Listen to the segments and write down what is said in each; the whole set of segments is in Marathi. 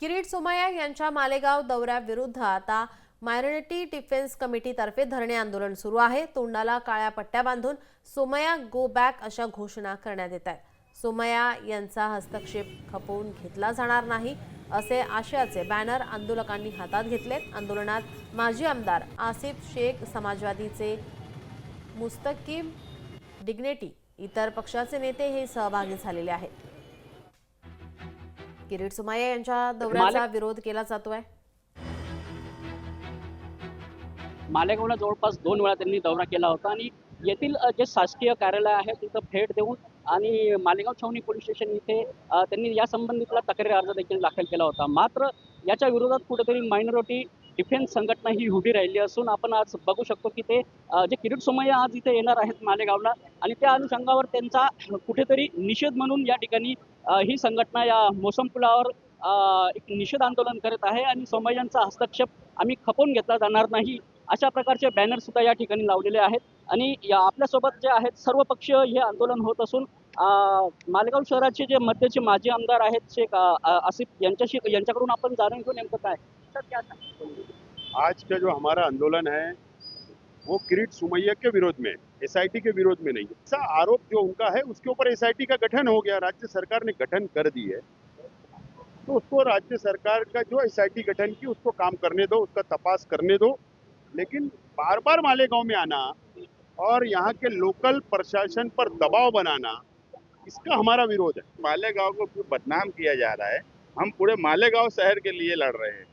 किरीट सोमय्या यांच्या मालेगाव दौऱ्याविरुद्ध आता मायनॉरिटी डिफेन्स कमिटीतर्फे धरणे आंदोलन सुरू आहे। तोंडाला काळ्या पट्ट्या बांधून सोमय्या गो बॅक अशा घोषणा करण्यात येत आहेत। सोमय्या यांचा हस्तक्षेप खपवून घेतला जाणार नाही असे आशयाचे बॅनर आंदोलकांनी हातात घेतलेत। आंदोलनात माजी आमदार आसिफ शेख, समाजवादीचे मुस्तकीम डिग्नेटी, इतर पक्षाचे नेते हे सहभागी झालेले आहेत। किरीट सोमय्या यांच्या दौऱ्याचा विरोध केला जातोय। मालेगावला जवळपास 2 वेळा त्यांनी दौरा केला होता आणि येथील जे शासकीय कार्यालय आहे तिथं भेट देऊन आणि मालेगाव छावणी पोलीस स्टेशन इथे त्यांनी या संबंधितला तक्रारी अर्ज देखील दाखल केला होता। मात्र याच्या विरोधात कुठेतरी मायनॉरिटी डिफेन्स संघटना ही उभी राहिली असून आपण आज बघू शकतो की ते जे किरीट सोमय्या आज इथे येणार आहेत मालेगावला आणि त्या अनुषंगावर त्यांचा कुठेतरी निषेध म्हणून या ठिकाणी ही संघटना या मोसम पुलावर एक निषेध आंदोलन करत आहे आणि सोमय्यांचा हस्तक्षेप आम्ही खपवून घेतला जाणार नाही अशा प्रकारचे बॅनर सुद्धा या ठिकाणी लावलेले आहेत। आणि आपल्यासोबत जे आहेत सर्व पक्षीय हे आंदोलन होत असून मालेगाव शहराचे जे मध्यचे माजी आमदार आहेत शेख आसिफ यांच्याकडून आपण जाणून घेऊ नेमकं काय सर क्या आज का जो हमारा आंदोलन है वो किरीट सोमय्या के विरोध में, एसआईटी के विरोध में नहीं है। ऐसा आरोप जो उनका है उसके ऊपर एसआईटी का गठन हो गया, राज्य सरकार ने गठन कर दी है, तो उसको राज्य सरकार का जो एसआईटी गठन की उसको काम करने दो, उसका तपास करने दो। लेकिन बार बार मालेगांव में आना और यहाँ के लोकल प्रशासन पर दबाव बनाना, इसका हमारा विरोध है। मालेगांव को क्यों बदनाम किया जा रहा है? हम पूरे मालेगांव शहर के लिए लड़ रहे हैं।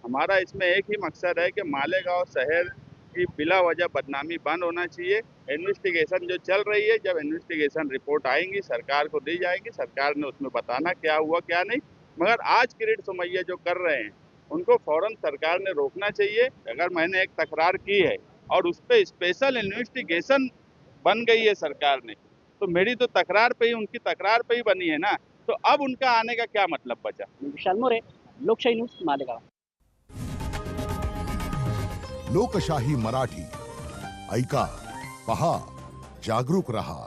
हमारा इसमें एक ही मकसद है कि मालेगांव शहर की बिला वजह बदनामी बंद होना चाहिए। इन्वेस्टिगेशन जो चल रही है, जब इन्वेस्टिगेशन रिपोर्ट आएंगी सरकार को दी जाएगी, सरकार ने उसमें बताना क्या हुआ क्या नहीं। मगर आज किरीट सोमय्या जो कर रहे हैं उनको फौरन सरकार ने रोकना चाहिए। अगर मैंने एक तकरार की है और उस पर स्पेशल इन्वेस्टिगेशन बन गई है सरकार ने, तो मेरी तो तकरार पे ही, उनकी तकरार पे ही बनी है ना, तो अब उनका आने का क्या मतलब बचा। विशाल मोरे, लोकशाही न्यूज, मालेगाव। लोकशाही मराठी ऐका, पहा, जागरूक रहा।